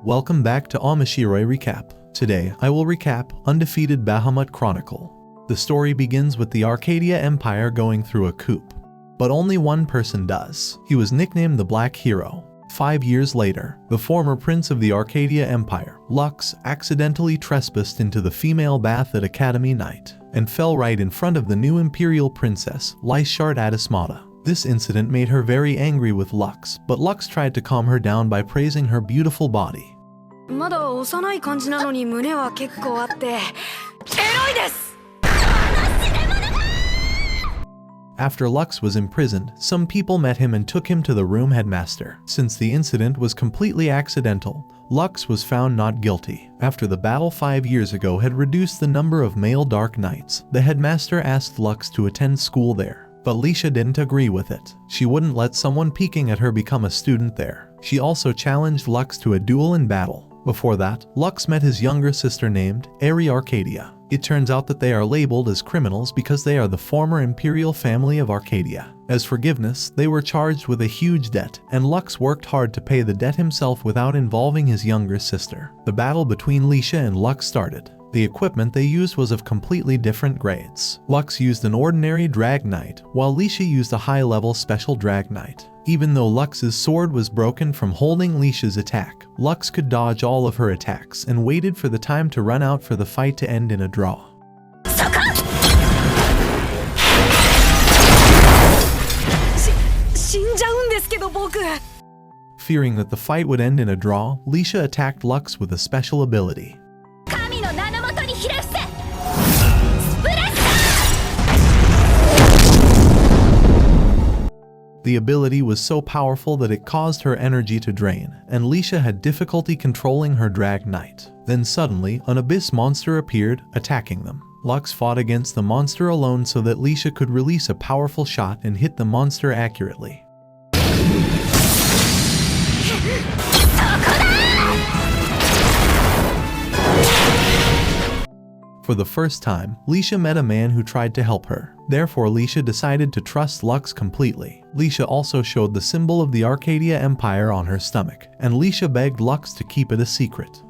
Welcome back to Omoshiroi Recap. Today, I will recap Undefeated Bahamut Chronicle. The story begins with the Arcadia Empire going through a coup. But only one person does. He was nicknamed the Black Hero. 5 years later, the former prince of the Arcadia Empire, Lux, accidentally trespassed into the female bath at Academy night and fell right in front of the new imperial princess, Lisesharte Atismata. This incident made her very angry with Lux, but Lux tried to calm her down by praising her beautiful body. まだ幼い感じなのに胸は結構あってエロいです。 After Lux was imprisoned, some people met him and took him to the room headmaster. Since the incident was completely accidental, Lux was found not guilty. After the battle 5 years ago had reduced the number of male Dark Knights, the headmaster asked Lux to attend school there. But Lisha didn't agree with it. She wouldn't let someone peeking at her become a student there. She also challenged Lux to a duel in battle. Before that, Lux met his younger sister named Arcadia. It turns out that they are labeled as criminals because they are the former imperial family of Arcadia. As forgiveness, they were charged with a huge debt, and Lux worked hard to pay the debt himself without involving his younger sister. The battle between Lisha and Lux started. The equipment they used was of completely different grades. Lux used an ordinary Drag Knight, while Lisha used a high-level special Drag Knight. Even though Lux's sword was broken from holding Lisha's attack, Lux could dodge all of her attacks and waited for the time to run out for the fight to end in a draw. Fearing that the fight would end in a draw, Lisha attacked Lux with a special ability. The ability was so powerful that it caused her energy to drain, and Lisha had difficulty controlling her Drag Knight. Then suddenly, an abyss monster appeared, attacking them. Lux fought against the monster alone so that Lisha could release a powerful shot and hit the monster accurately. For the first time, Lisha met a man who tried to help her. Therefore, Lisha decided to trust Lux completely. Lisha also showed the symbol of the Arcadia Empire on her stomach, and Lisha begged Lux to keep it a secret.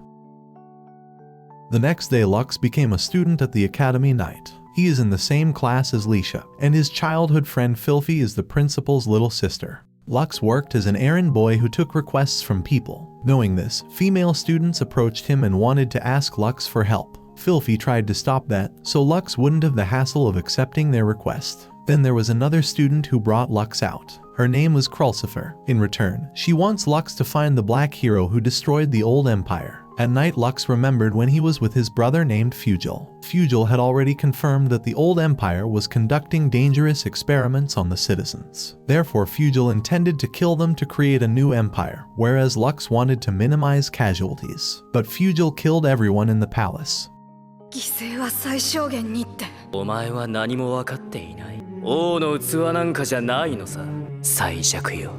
The next day, Lux became a student at the Academy night. He is in the same class as Lisha, and his childhood friend Philthy is the principal's little sister. Lux worked as an errand boy who took requests from people. Knowing this, female students approached him and wanted to ask Lux for help. Philthy tried to stop that, so Lux wouldn't have the hassle of accepting their request. Then there was another student who brought Lux out. Her name was Crulcifer. In return, she wants Lux to find the Black Hero who destroyed the old empire. At night, Lux remembered when he was with his brother named Fugel. Fugel had already confirmed that the old empire was conducting dangerous experiments on the citizens. Therefore, Fugel intended to kill them to create a new empire, whereas Lux wanted to minimize casualties. But Fugel killed everyone in the palace. 犠牲は最小限にって。お前は何も分かっていない。王の器なんかじゃないのさ。最弱よ。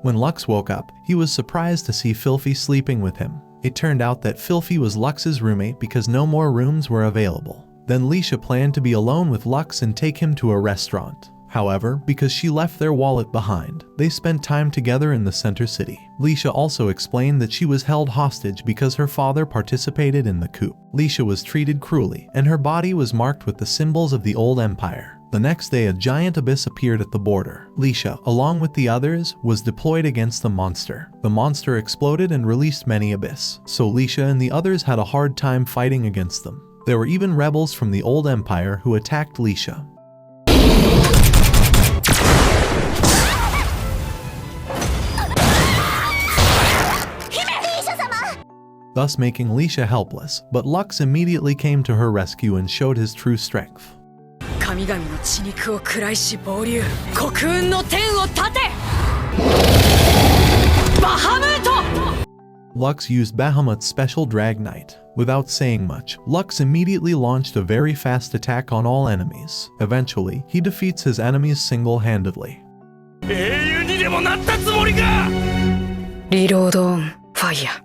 When Lux woke up, he was surprised to see Philthy sleeping with him. It turned out that Philthy was Lux's roommate because no more rooms were available. Then Lisha planned to be alone with Lux and take him to a restaurant. However, because she left their wallet behind, they spent time together in the center city. Lisha also explained that she was held hostage because her father participated in the coup. Lisha was treated cruelly, and her body was marked with the symbols of the old empire. The next day, a giant abyss appeared at the border. Lisha, along with the others, was deployed against the monster. The monster exploded and released many abyss, so Lisha and the others had a hard time fighting against them. There were even rebels from the old empire who attacked Lisha. Thus making Lisha helpless, but Lux immediately came to her rescue and showed his true strength. Lux used Bahamut's special Drag Knight. Without saying much, Lux immediately launched a very fast attack on all enemies. Eventually, he defeats his enemies single-handedly. Reload on fire.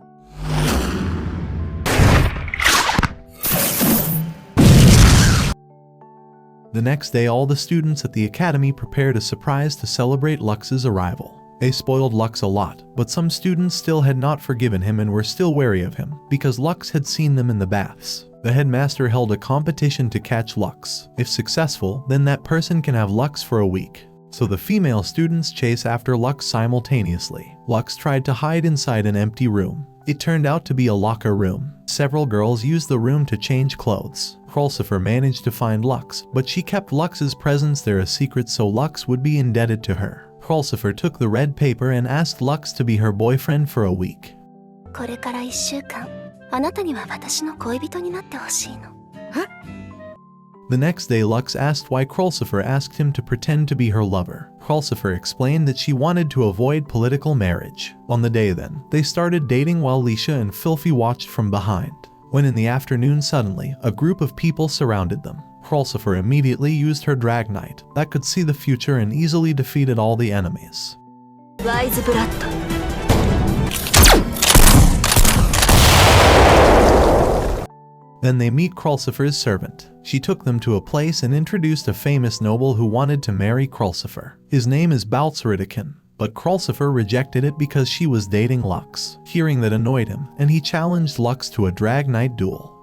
The next day, all the students at the academy prepared a surprise to celebrate Lux's arrival. They spoiled Lux a lot, but some students still had not forgiven him and were still wary of him, because Lux had seen them in the baths. The headmaster held a competition to catch Lux. If successful, then that person can have Lux for a week. So the female students chase after Lux simultaneously. Lux tried to hide inside an empty room. It turned out to be a locker room. Several girls used the room to change clothes. Crulcifer managed to find Lux, but she kept Lux's presence there a secret so Lux would be indebted to her. Crulcifer took the red paper and asked Lux to be her boyfriend for a week. これから1週間、あなたには私の恋人になってほしいの。The next day, Lux asked why Crulcifer asked him to pretend to be her lover. Crulcifer explained that she wanted to avoid political marriage. On the day then, they started dating while Lisha and Philthy watched from behind. When in the afternoon suddenly, a group of people surrounded them. Crulcifer immediately used her Drag Knight that could see the future and easily defeated all the enemies. Wise blood. Then they meet Crulcifer's servant. She took them to a place and introduced a famous noble who wanted to marry Crulcifer. His name is Baltsuridikin, but Crulcifer rejected it because she was dating Lux. Hearing that annoyed him, and he challenged Lux to a Drag Knight duel.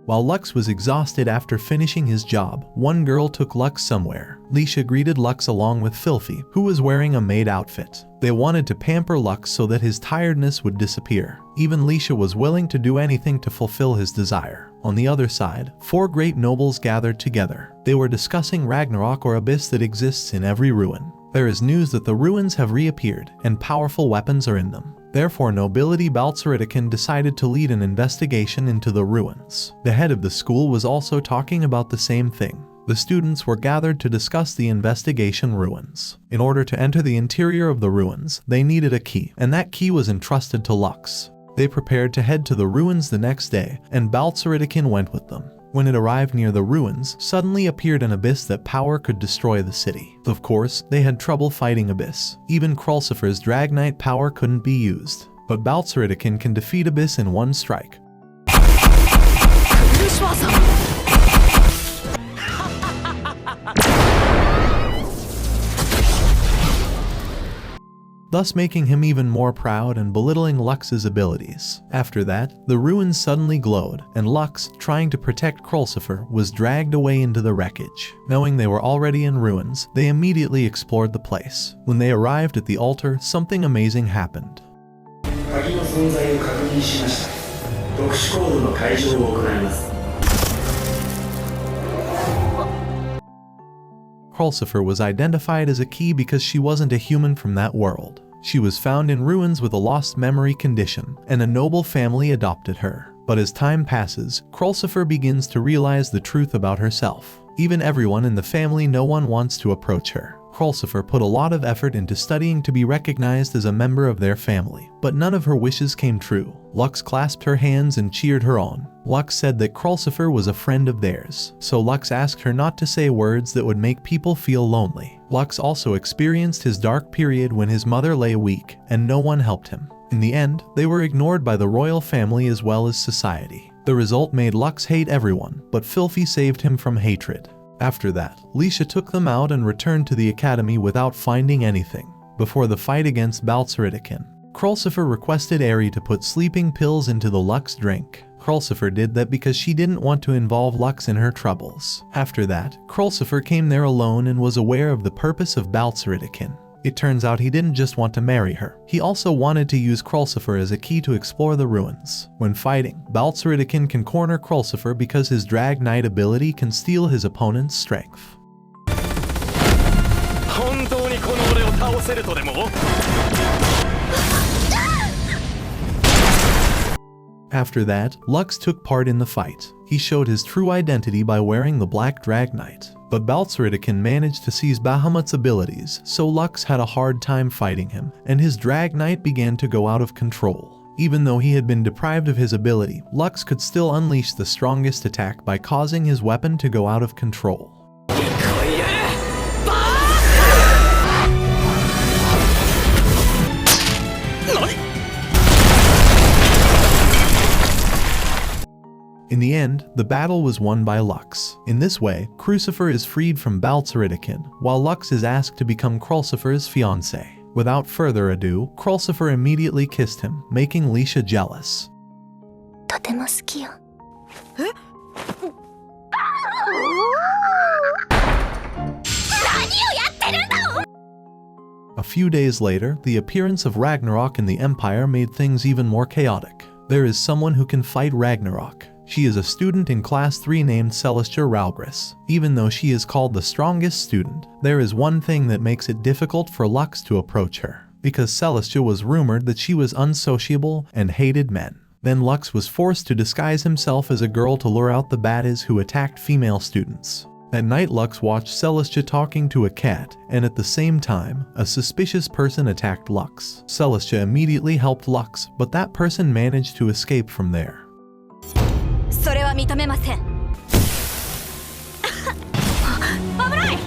While Lux was exhausted after finishing his job, one girl took Lux somewhere. Lisha greeted Lux along with Philthy, who was wearing a maid outfit. They wanted to pamper Lux so that his tiredness would disappear. Even Lisha was willing to do anything to fulfill his desire. On the other side, 4 great nobles gathered together. They were discussing Ragnarok or abyss that exists in every ruin. There is news that the ruins have reappeared, and powerful weapons are in them. Therefore, nobility Baltsuridikin decided to lead an investigation into the ruins. The head of the school was also talking about the same thing. The students were gathered to discuss the investigation ruins. In order to enter the interior of the ruins, they needed a key, and that key was entrusted to Lux. They prepared to head to the ruins the next day, and Baltsuridikin went with them. When it arrived near the ruins, suddenly appeared an abyss that power could destroy the city. Of course, they had trouble fighting abyss. Even Crulcifer's Drag Knight power couldn't be used. But Baltsuridikin can defeat abyss in one strike. Thus making him even more proud and belittling Lux's abilities. After that, the ruins suddenly glowed, and Lux, trying to protect Crulcifer, was dragged away into the wreckage. Knowing they were already in ruins, they immediately explored the place. When they arrived at the altar, something amazing happened. Crulcifer was identified as a key because she wasn't a human from that world. She was found in ruins with a lost memory condition, and a noble family adopted her. But as time passes, Crulcifer begins to realize the truth about herself. Even everyone in the family, no one wants to approach her. Crulcifer put a lot of effort into studying to be recognized as a member of their family, but none of her wishes came true. Lux clasped her hands and cheered her on. Lux said that Crulcifer was a friend of theirs, so Lux asked her not to say words that would make people feel lonely. Lux also experienced his dark period when his mother lay weak, and no one helped him. In the end, they were ignored by the royal family as well as society. The result made Lux hate everyone, but Philthy saved him from hatred. After that, Lisha took them out and returned to the academy without finding anything. Before the fight against Baltsuridikin, Crulcifer requested Eri to put sleeping pills into the Lux drink. Crulcifer did that because she didn't want to involve Lux in her troubles. After that, Crulcifer came there alone and was aware of the purpose of Baltsuridikin. It turns out he didn't just want to marry her. He also wanted to use Crulcifer as a key to explore the ruins. When fighting, Baltsuridikin can corner Crulcifer because his Drag Knight ability can steal his opponent's strength. After that, Lux took part in the fight. He showed his true identity by wearing the black Drag Knight. But Baltsuridikin managed to seize Bahamut's abilities, so Lux had a hard time fighting him, and his Drag Knight began to go out of control. Even though he had been deprived of his ability, Lux could still unleash the strongest attack by causing his weapon to go out of control. In the end, the battle was won by Lux. In this way, Crulcifer is freed from Baltzeridikin, while Lux is asked to become Crulcifer's fiancé. Without further ado, Crulcifer immediately kissed him, making Lisha jealous. とても好きよ。A few days later, the appearance of Ragnarok in the Empire made things even more chaotic. There is someone who can fight Ragnarok. She is a student in Class 3 named Celestia Raugris. Even though she is called the strongest student, there is one thing that makes it difficult for Lux to approach her. Because Celestia was rumored that she was unsociable and hated men. Then Lux was forced to disguise himself as a girl to lure out the baddies who attacked female students. At night, Lux watched Celestia talking to a cat, and at the same time, a suspicious person attacked Lux. Celestia immediately helped Lux, but that person managed to escape from there. それは認めません。危ない。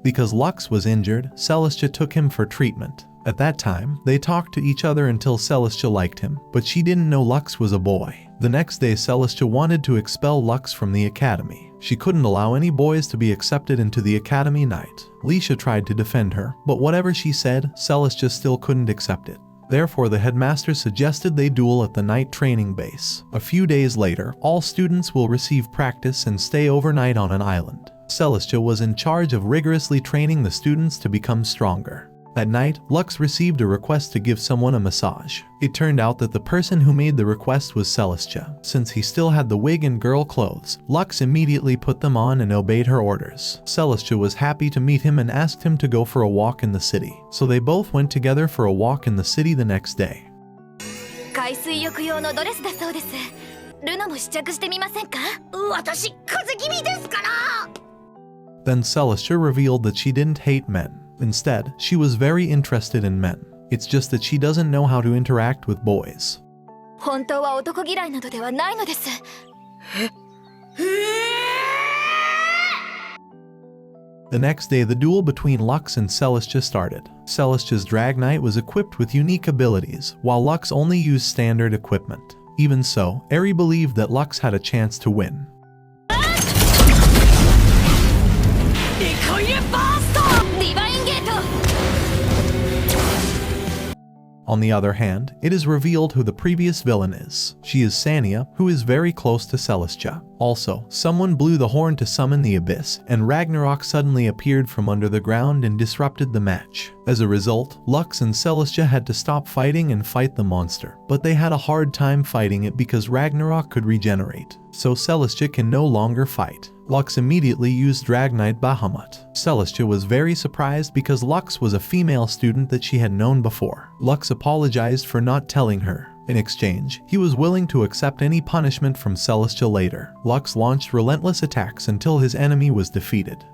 Because Lux was injured, Celestia took him for treatment. At that time, they talked to each other until Celestia liked him, but she didn't know Lux was a boy. The next day, Celestia wanted to expel Lux from the academy. She couldn't allow any boys to be accepted into the academy night. Lisha tried to defend her, but whatever she said, Celestia still couldn't accept it. Therefore, the headmaster suggested they duel at the night training base. A few days later, all students will receive practice and stay overnight on an island. Celestia was in charge of rigorously training the students to become stronger. That night, Lux received a request to give someone a massage. It turned out that the person who made the request was Celestia. Since he still had the wig and girl clothes, Lux immediately put them on and obeyed her orders. Celestia was happy to meet him and asked him to go for a walk in the city. So they both went together for a walk in the city the next day. 海水浴用のドレスだそうです。ルナも試着してみませんか？私、風邪気味ですから。 Then Celestia revealed that she didn't hate men. Instead, she was very interested in men. It's just that she doesn't know how to interact with boys. 本当は男嫌いなどではないのです。The next day, the duel between Lux and Celestia started. Celestia's Drag Knight was equipped with unique abilities, while Lux only used standard equipment. Even so, Eri believed that Lux had a chance to win. On the other hand, it is revealed who the previous villain is. She is Sania, who is very close to Celestia. Also, someone blew the horn to summon the abyss, and Ragnarok suddenly appeared from under the ground and disrupted the match. As a result, Lux and Celestia had to stop fighting and fight the monster, but they had a hard time fighting it because Ragnarok could regenerate. So Celestia can no longer fight. Lux immediately used Drag Knight Bahamut. Celestia was very surprised because Lux was a female student that she had known before. Lux apologized for not telling her. In exchange, he was willing to accept any punishment from Celestia later. Lux launched relentless attacks until his enemy was defeated.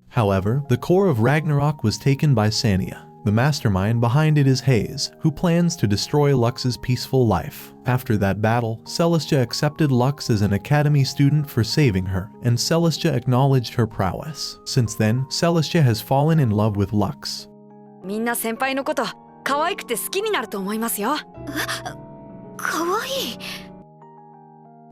However, the core of Ragnarok was taken by Sania. The mastermind behind it is Hayes, who plans to destroy Lux's peaceful life. After that battle, Celestia accepted Lux as an academy student for saving her, and Celestia acknowledged her prowess. Since then, Celestia has fallen in love with Lux. みんな先輩のこと可愛くて好きになると思いますよ。可愛い。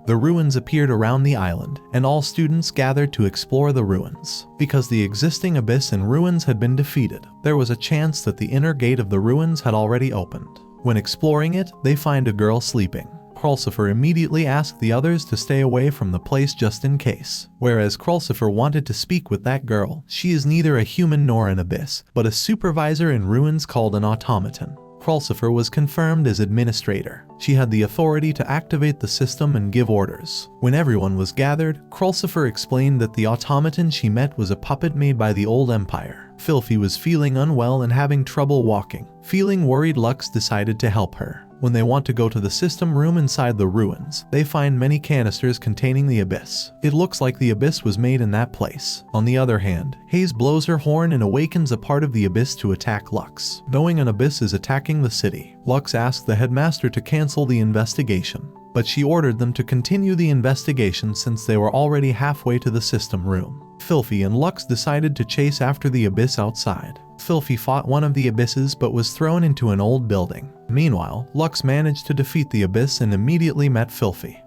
The ruins appeared around the island, and all students gathered to explore the ruins. Because the existing abyss and ruins had been defeated, there was a chance that the inner gate of the ruins had already opened. When exploring it, they find a girl sleeping. Crulcifer immediately asked the others to stay away from the place just in case. Whereas Crulcifer wanted to speak with that girl, she is neither a human nor an abyss, but a supervisor in ruins called an automaton. Crulcifer was confirmed as administrator. She had the authority to activate the system and give orders. When everyone was gathered, Crulcifer explained that the automaton she met was a puppet made by the old empire. Philthy was feeling unwell and having trouble walking. Feeling worried, Lux decided to help her. When they want to go to the system room inside the ruins, they find many canisters containing the abyss. It looks like the abyss was made in that place. On the other hand, Hayes blows her horn and awakens a part of the abyss to attack Lux. Knowing an abyss is attacking the city, Lux asked the headmaster to cancel the investigation, but she ordered them to continue the investigation since they were already halfway to the system room. Philthy and Lux decided to chase after the abyss outside. Philthy fought one of the abysses but was thrown into an old building. Meanwhile, Lux managed to defeat the abyss and immediately met Philthy.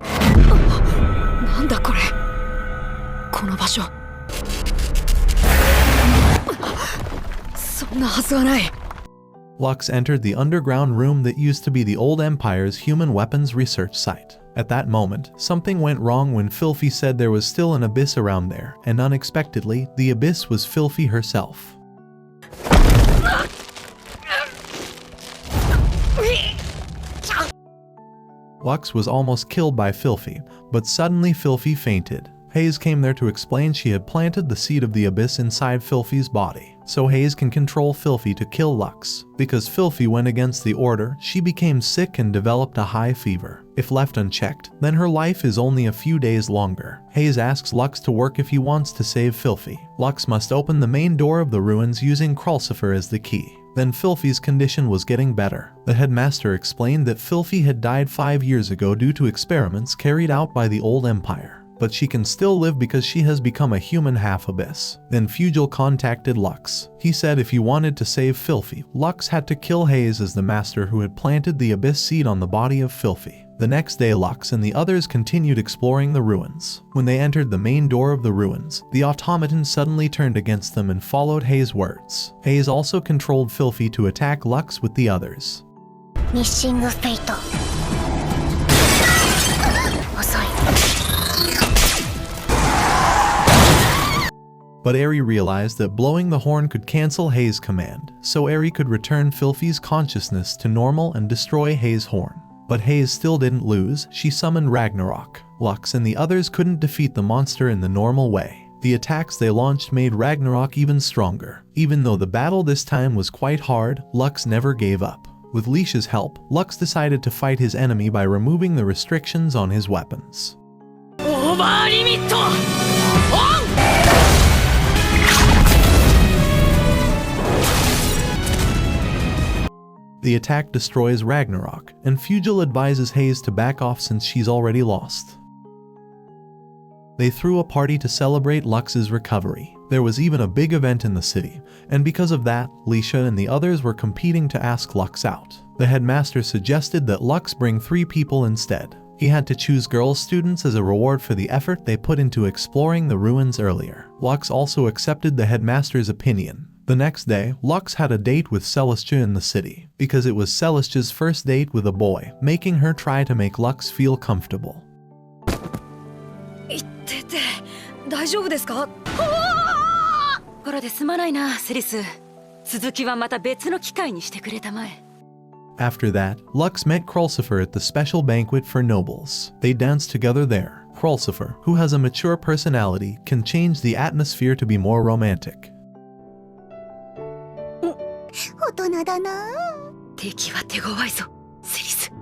なんだこれこの場所そんなはずはない Lux entered the underground room that used to be the old Empire's human weapons research site. At that moment, something went wrong when Philthy said there was still an abyss around there, and unexpectedly, the abyss was Philthy herself. Lux was almost killed by Philthy, but suddenly Philthy fainted. Hayes came there to explain she had planted the seed of the abyss inside Philthy's body, so Hayes can control Philthy to kill Lux. Because Philthy went against the order, she became sick and developed a high fever. If left unchecked, then her life is only a few days longer. Hayes asks Lux to work if he wants to save Philthy. Lux must open the main door of the ruins using Crulcifer as the key. Then Philthy's condition was getting better. The headmaster explained that Philthy had died 5 years ago due to experiments carried out by the old Empire. But she can still live because she has become a human half-abyss. Then Fugel contacted Lux. He said if he wanted to save Philthy, Lux had to kill Hayes as the master who had planted the abyss seed on the body of Philthy. The next day Lux and the others continued exploring the ruins. When they entered the main door of the ruins, the automaton suddenly turned against them and followed Hayes' words. Hayes also controlled Philthy to attack Lux with the others. Missing fate. But Eri realized that blowing the horn could cancel Hayes' command, so Eri could return Philthy's consciousness to normal and destroy Hayes' horn. But Hayes still didn't lose. She summoned Ragnarok. Lux and the others couldn't defeat the monster in the normal way. The attacks they launched made Ragnarok even stronger. Even though the battle this time was quite hard, Lux never gave up. With Lisha's help, Lux decided to fight his enemy by removing the restrictions on his weapons. The attack destroys Ragnarok, and Fugel advises Hayes to back off since she's already lost. They threw a party to celebrate Lux's recovery. There was even a big event in the city, and because of that, Lisha and the others were competing to ask Lux out. The headmaster suggested that Lux bring 3 people instead. He had to choose girl students as a reward for the effort they put into exploring the ruins earlier. Lux also accepted the headmaster's opinion. The next day, Lux had a date with Celestia in the city, because it was Celestia's first date with a boy, making her try to make Lux feel comfortable. 大丈夫ですかこれで済まないなセリス続きはまた別の機会にしてくれたまえ After that, Lux met Crulcifer at the special banquet for nobles. They danced together there. Crulcifer, who has a mature personality, can change the atmosphere to be more romantic. 大人だな。敵は手強いぞセリス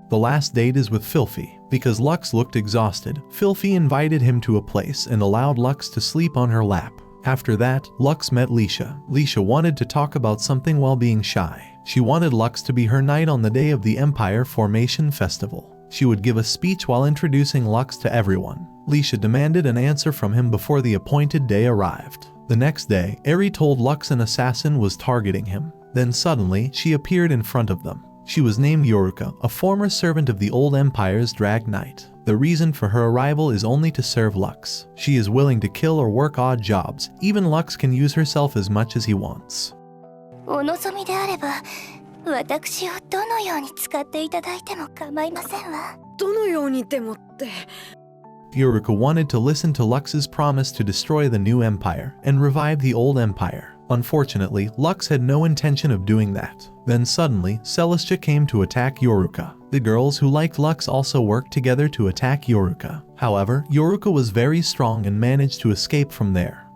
The last date is with Philthy. Because Lux looked exhausted, Philthy invited him to a place and allowed Lux to sleep on her lap. After that, Lux met Lisha. Lisha wanted to talk about something while being shy. She wanted Lux to be her knight on the day of the Empire Formation Festival. She would give a speech while introducing Lux to everyone. Lisha demanded an answer from him before the appointed day arrived. The next day, Eri told Lux an assassin was targeting him. Then suddenly, she appeared in front of them. She was named Yoruka, a former servant of the old Empire's Drag Knight. The reason for her arrival is only to serve Lux. She is willing to kill or work odd jobs. Even Lux can use herself as much as he wants. お望みであれば、私をどのように使っていただいても構いませんわ。どのようにでもって Yoruka wanted to listen to Lux's promise to destroy the new empire and revive the old empire. Unfortunately, Lux had no intention of doing that. Then suddenly, Celestia came to attack Yoruka. The girls who liked Lux also worked together to attack Yoruka. However, Yoruka was very strong and managed to escape from there.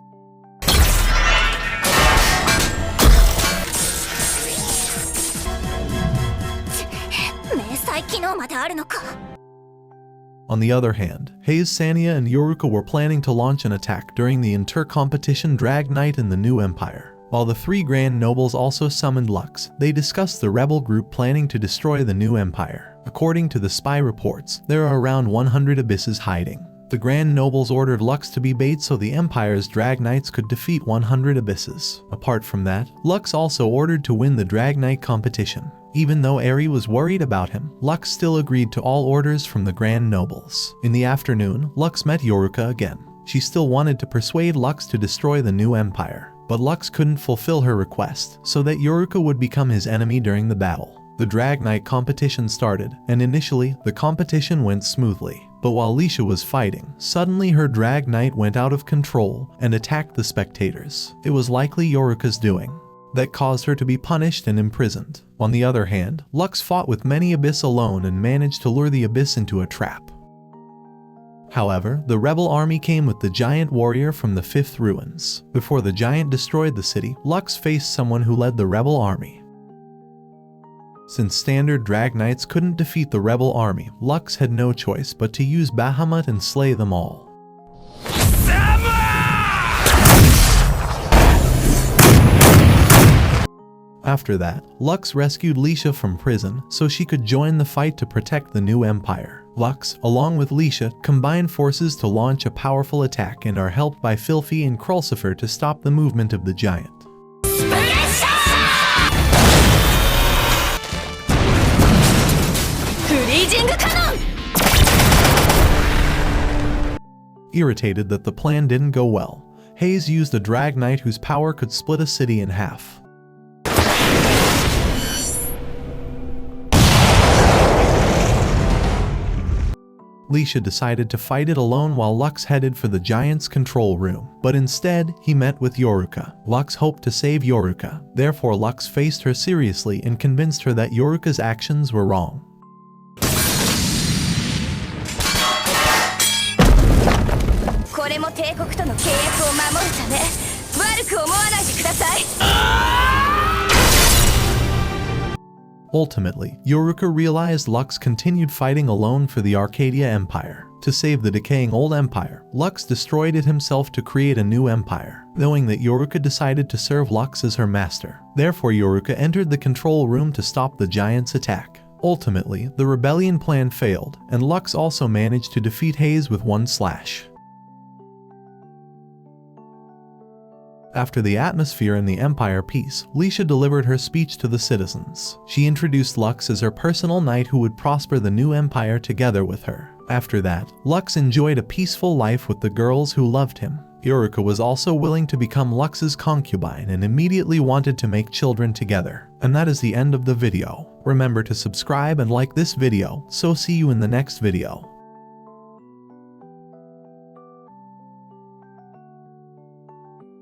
On the other hand, Hayes, Sania, and Yoruka were planning to launch an attack during the inter-competition Drag Night in the new empire. While the 3 Grand Nobles also summoned Lux, they discussed the rebel group planning to destroy the new empire. According to the spy reports, there are around 100 abysses hiding. The Grand Nobles ordered Lux to be bait so the Empire's Drag Knights could defeat 100 abysses. Apart from that, Lux also ordered to win the Drag Knight competition. Even though Eri was worried about him, Lux still agreed to all orders from the Grand Nobles. In the afternoon, Lux met Yoruka again. She still wanted to persuade Lux to destroy the new empire, but Lux couldn't fulfill her request, so that Yoruka would become his enemy during the battle. The Drag Knight competition started, and initially, the competition went smoothly. But while Lisha was fighting, suddenly her Drag Knight went out of control and attacked the spectators. It was likely Yoruka's doing that caused her to be punished and imprisoned. On the other hand, Lux fought with many Abyss alone and managed to lure the Abyss into a trap. However, the rebel army came with the giant warrior from the 5th ruins. Before the giant destroyed the city, Lux faced someone who led the rebel army. Since standard Drag Knights couldn't defeat the rebel army, Lux had no choice but to use Bahamut and slay them all. After that, Lux rescued Lisha from prison so she could join the fight to protect the new empire. Lux, along with Lisha, combine forces to launch a powerful attack and are helped by Philthy and Crulcifer to stop the movement of the giant. Irritated that the plan didn't go well, Hayes used a Drag Knight whose power could split a city in half. Lisha decided to fight it alone while Lux headed for the giant's control room, but instead, he met with Yoruka. Lux hoped to save Yoruka, therefore Lux faced her seriously and convinced her that Yoruka's actions were wrong. Ultimately, Yoruka realized Lux continued fighting alone for the Arcadia Empire. To save the decaying old empire, Lux destroyed it himself to create a new empire, knowing that Yoruka decided to serve Lux as her master. Therefore, Yoruka entered the control room to stop the giant's attack. Ultimately, the rebellion plan failed, and Lux also managed to defeat Hayes with one slash. After the atmosphere in the Empire peace, Lisha delivered her speech to the citizens. She introduced Lux as her personal knight who would prosper the new empire together with her. After that, Lux enjoyed a peaceful life with the girls who loved him. Yoruka was also willing to become Lux's concubine and immediately wanted to make children together. And that is the end of the video. Remember to subscribe and like this video, so see you in the next video.